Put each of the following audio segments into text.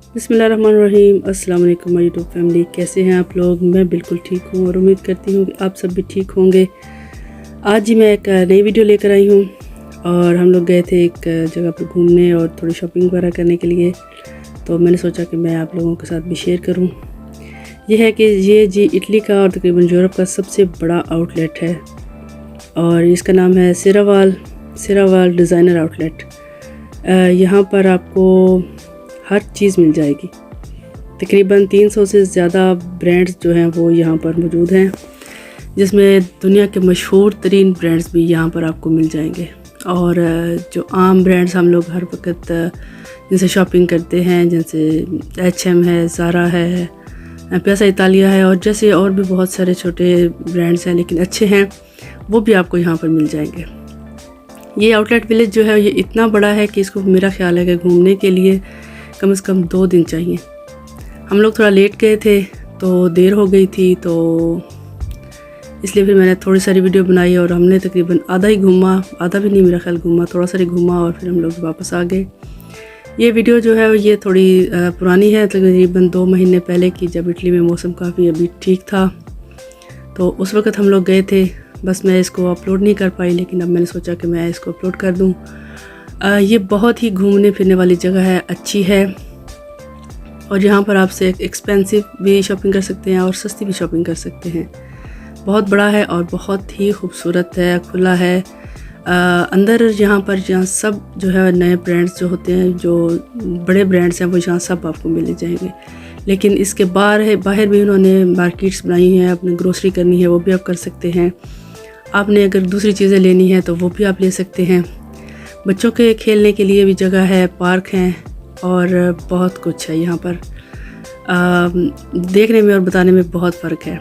बिस्मिल्लाहिर्रहमानिर्रहीम। अस्सलाम वालेकुम माय यूट्यूब फैमिली, कैसे हैं आप लोग। मैं बिल्कुल ठीक हूँ और उम्मीद करती हूँ कि आप सब भी ठीक होंगे। आज ही मैं एक नई वीडियो लेकर आई हूँ और हम लोग गए थे एक जगह पर घूमने और थोड़ी शॉपिंग वगैरह करने के लिए, तो मैंने सोचा कि मैं आप लोगों के साथ भी शेयर करूँ। ये है कि ये जी इटली का और तकरीबन यूरोप का सबसे बड़ा आउटलेट है और इसका नाम है सिरावाल डिज़ाइनर आउटलेट। यहाँ पर आपको हर चीज़ मिल जाएगी। तकरीबन 300 से ज़्यादा ब्रांड्स जो हैं वो यहाँ पर मौजूद हैं, जिसमें दुनिया के मशहूर तरीन ब्रांड्स भी यहाँ पर आपको मिल जाएंगे। और जो आम ब्रांड्स हम लोग हर वक्त जिनसे शॉपिंग करते हैं, जैसे H&M है, ज़ारा है, पियासा इतालिया है और जैसे और भी बहुत सारे छोटे ब्रांड्स हैं लेकिन अच्छे हैं, वो भी आपको यहाँ पर मिल जाएंगे। ये आउटलेट विलेज जो है ये इतना बड़ा है कि इसको मेरा ख्याल है कि घूमने के लिए कम से कम 2 दिन चाहिए। हम लोग थोड़ा लेट गए थे तो देर हो गई थी, तो इसलिए फिर मैंने थोड़ी सारी वीडियो बनाई और हमने तकरीबन आधा ही घूमा, आधा भी नहीं मेरा ख्याल घूमा, थोड़ा सा ही घूमा और फिर हम लोग वापस आ गए। ये वीडियो जो है ये थोड़ी पुरानी है, तकरीबन 2 महीने पहले की, जब इटली में मौसम काफ़ी अभी ठीक था, तो उस वक्त हम लोग गए थे। बस मैं इसको अपलोड नहीं कर पाई, लेकिन अब मैंने सोचा कि मैं इसको अपलोड कर दूँ। ये बहुत ही घूमने फिरने वाली जगह है, अच्छी है और यहाँ पर आपसे एक्सपेंसिव भी शॉपिंग कर सकते हैं और सस्ती भी शॉपिंग कर सकते हैं। बहुत बड़ा है और बहुत ही खूबसूरत है, खुला है। अंदर यहाँ सब जो है नए ब्रांड्स जो होते हैं, जो बड़े ब्रांड्स हैं, वो यहाँ सब आपको मिल जाएंगे। लेकिन इसके बाहर भी उन्होंने मार्केट्स बनाई हैं, अपनी ग्रोसरी करनी है वो भी आप कर सकते हैं। आपने अगर दूसरी चीज़ें लेनी है तो वो भी आप ले सकते हैं। बच्चों के खेलने के लिए भी जगह है, पार्क हैं और बहुत कुछ है यहाँ पर। देखने में और बताने में बहुत फ़र्क है।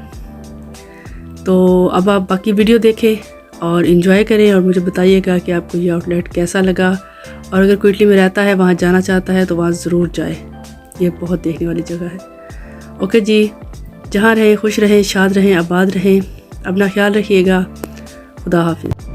तो अब आप बाकी वीडियो देखें और इन्जॉय करें और मुझे बताइएगा कि आपको ये आउटलेट कैसा लगा। और अगर कोई इटली में रहता है, वहाँ जाना चाहता है, तो वहाँ ज़रूर जाए। ये बहुत देखने वाली जगह है। ओके जी, जहाँ रहें खुश रहें, शाद रहें, आबाद रहें, अपना ख्याल रखिएगा। खुदा हाफिज़।